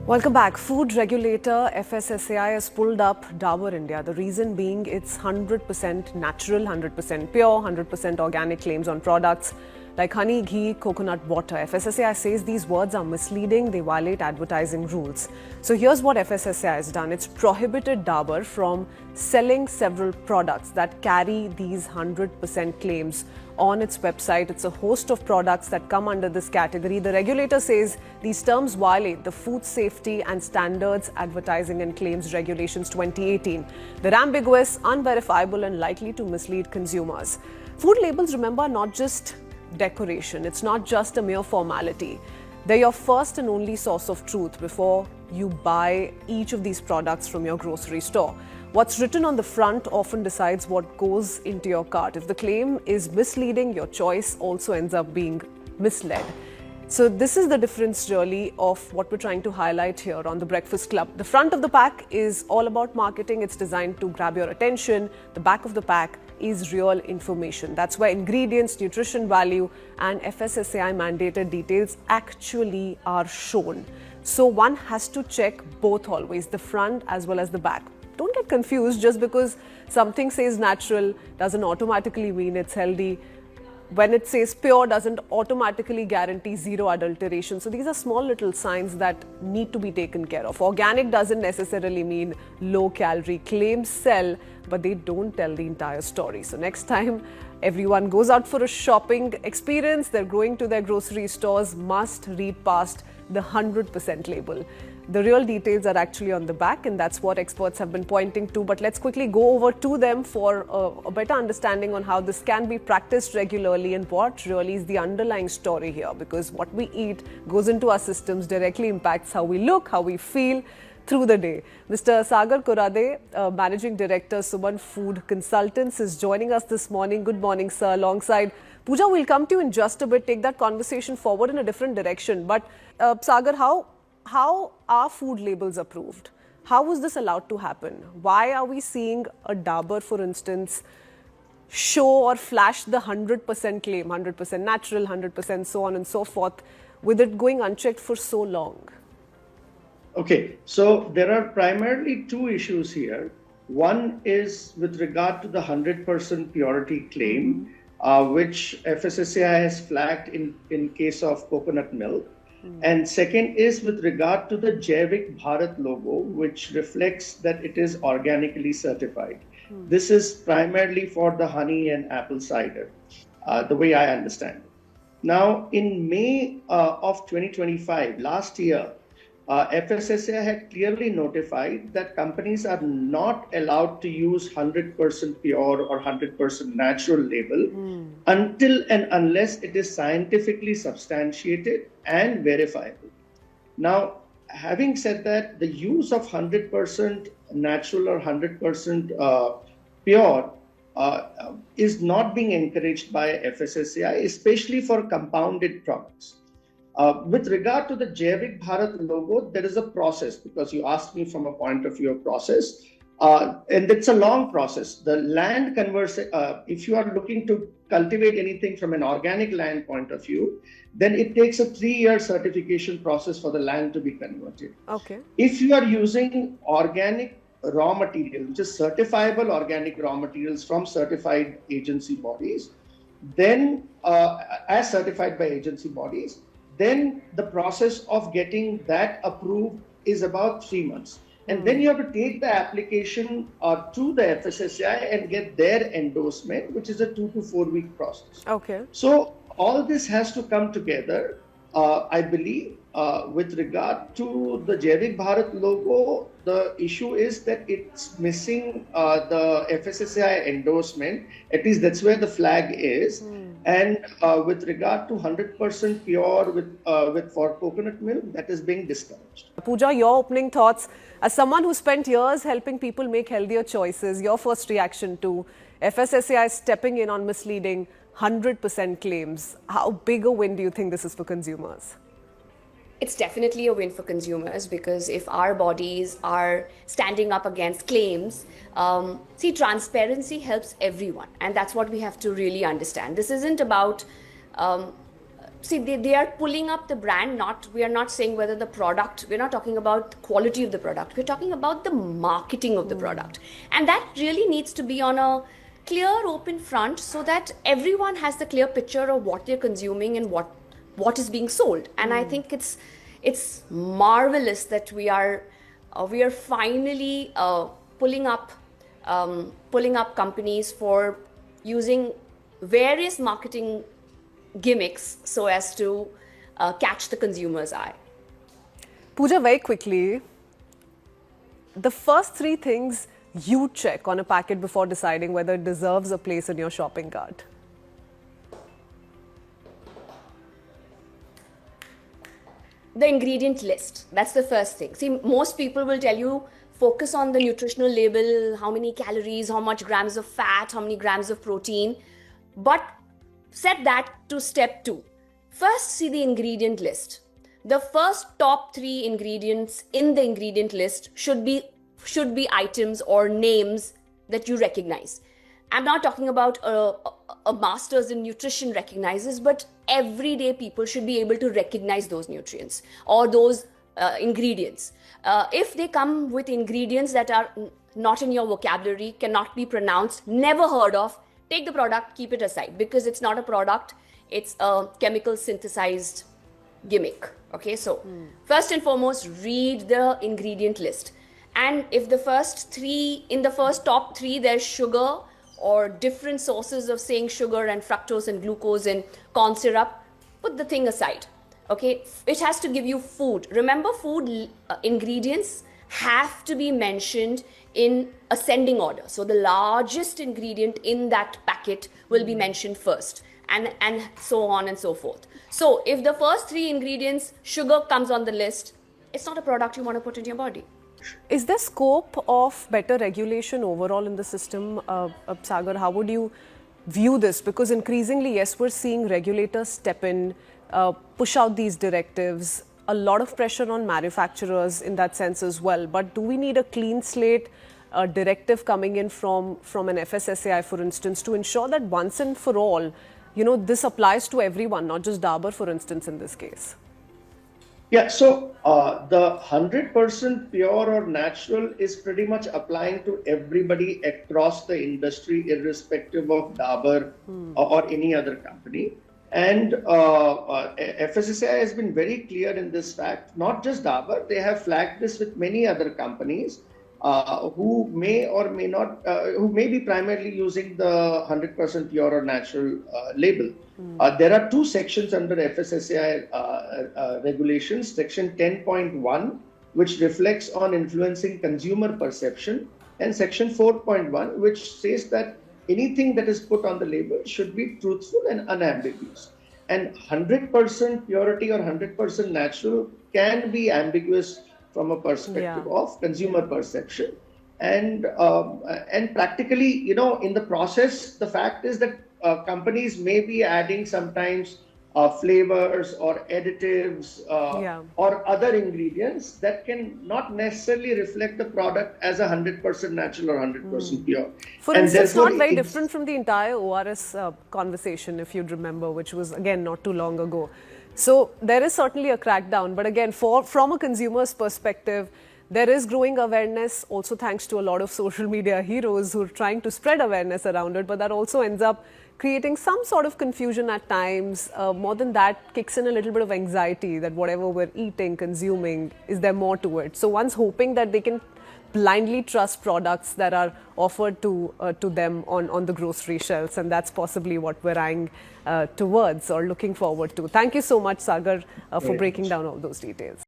Welcome back. Food regulator FSSAI has pulled up Dabur India. The reason being its 100% natural, 100% pure, 100% organic claims on products like honey, ghee, coconut water. FSSAI says these words are misleading, they violate advertising rules. So here's what FSSAI has done. It's prohibited Dabur from selling several products that carry these 100% claims on its website. It's a host of products that come under this category. The regulator says these terms violate the Food Safety and Standards Advertising and Claims Regulations 2018. They're ambiguous, unverifiable, and likely to mislead consumers. Food labels, remember, are not just decoration. It's not just a mere formality. They're your first and only source of truth before you buy each of these products from your grocery store. What's written on the front often decides what goes into your cart. If the claim is misleading, your choice also ends up being misled. So this is the difference really of what we're trying to highlight here on the Breakfast Club. The front of the pack is all about marketing. It's designed to grab your attention. The back of the pack is real information. That's where ingredients, nutrition value, and FSSAI mandated details actually are shown. So one has to check both always, the front as well as the back. Don't get confused. Just because something says natural doesn't automatically mean it's healthy. When it says pure, doesn't automatically guarantee zero adulteration. So these are small little signs that need to be taken care of. Organic doesn't necessarily mean low calorie. Claims sell, but they don't tell the entire story. So next time everyone goes out for a shopping experience, they're going to their grocery stores, must read past the 100% label. The real details are actually on the back, and that's what experts have been pointing to. But let's quickly go over to them for a better understanding on how this can be practiced regularly and what really is the underlying story here. Because what we eat goes into our systems, directly impacts how we look, how we feel through the day. Mr. Sagar Kurade, Managing Director, Suman Food Consultants, is joining us this morning. Good morning, sir. Alongside Pooja, we'll come to you in just a bit, take that conversation forward in a different direction. But Sagar, how are food labels approved? How was this allowed to happen? Why are we seeing a Dabur, for instance, show or flash the 100% claim, 100% natural, 100% so on and so forth, with it going unchecked for so long? Okay, so there are primarily two issues here. One is with regard to the 100% purity claim, which FSSAI has flagged in case of coconut milk. And second is with regard to the Jaivik Bharat logo, which reflects that it is organically certified. This is primarily for the honey and apple cider, the way I understand it. Now, in May of 2025, last year, FSSAI had clearly notified that companies are not allowed to use 100% pure or 100% natural label until and unless it is scientifically substantiated and verifiable. Now, having said that, the use of 100% natural or 100% pure is not being encouraged by FSSAI, especially for compounded products. With regard to the Jaivik Bharat logo, there is a process, because you asked me from a point of view of process, and it's a long process. The land conversion, if you are looking to cultivate anything from an organic land point of view, then it takes a 3-year certification process for the land to be converted. Okay. If you are using organic raw material, which is certifiable organic raw materials from certified agency bodies, then as certified by agency bodies, then the process of getting that approved is about 3 months. And then you have to take the application to the FSSAI and get their endorsement, which is a 2 to 4 week process. Okay. So all this has to come together, I believe, with regard to the Jaivik Bharat logo. The issue is that it's missing the FSSAI endorsement. At least that's where the flag is. And with regard to 100% pure with for coconut milk, that is being discouraged. Pooja, your opening thoughts as someone who spent years helping people make healthier choices. Your first reaction to FSSAI stepping in on misleading 100% claims. How big a win do you think this is for consumers? It's definitely a win for consumers, because if our bodies are standing up against claims, see, transparency helps everyone, and that's what we have to really understand. This isn't about see, they are pulling up the brand. We are not saying whether the product, we're not talking about the quality of the product, we're talking about the marketing of the product, and that really needs to be on a clear, open front, so that everyone has the clear picture of what they're consuming and what is being sold. And I think it's marvelous that we are finally pulling up companies for using various marketing gimmicks so as to catch the consumer's eye. Pooja, very quickly, the first three things you check on a packet before deciding whether it deserves a place in your shopping cart. The ingredient list, that's the first thing. See, most people will tell you, focus on the nutritional label, how many calories, how much grams of fat, how many grams of protein, but set that to step 2. First, see the ingredient list. The first top 3 ingredients in the ingredient list should be items or names that you recognize. I'm not talking about a master's in nutrition recognizes, but everyday people should be able to recognize those nutrients or those ingredients. If they come with ingredients that are not in your vocabulary, cannot be pronounced, never heard of, take the product, keep it aside, because it's not a product, it's a chemical synthesized gimmick. Okay, so first and foremost, read the ingredient list. And if in the first top 3, there's sugar or different sources of saying sugar and fructose and glucose and corn syrup, put the thing aside. Okay, it has to give you food. Remember, food ingredients have to be mentioned in ascending order. So the largest ingredient in that packet will be mentioned first, and so on and so forth. So if the first 3 ingredients, sugar comes on the list, it's not a product you want to put in your body. Is there scope of better regulation overall in the system? Sagar, how would you view this? Because increasingly, yes, we're seeing regulators step in, push out these directives, a lot of pressure on manufacturers in that sense as well. But do we need a clean slate directive coming in from an FSSAI, for instance, to ensure that once and for all, this applies to everyone, not just Dabur, for instance, in this case? Yeah, so the 100% pure or natural is pretty much applying to everybody across the industry, irrespective of Dabur or any other company. And FSSAI has been very clear in this fact. Not just Dabur, they have flagged this with many other companies who may or may not, who may be primarily using the 100% pure or natural label. There are 2 sections under FSSAI regulations. Section 10.1, which reflects on influencing consumer perception, and Section 4.1, which says that anything that is put on the label should be truthful and unambiguous. And 100% purity or 100% natural can be ambiguous from a perspective of consumer perception. And practically, in the process, the fact is that companies may be adding sometimes flavors or additives or other ingredients that can not necessarily reflect the product as 100% natural or 100% pure. For instance, not very different from the entire ORS conversation, if you'd remember, which was, again, not too long ago. So there is certainly a crackdown. But again, from a consumer's perspective, there is growing awareness, also thanks to a lot of social media heroes who are trying to spread awareness around it. But that also ends up creating some sort of confusion at times. More than that, kicks in a little bit of anxiety that whatever we're eating, consuming, is there more to it? So one's hoping that they can blindly trust products that are offered to them on the grocery shelves, and that's possibly what we're eyeing towards or looking forward to. Thank you so much, Sagar, for breaking down all those details.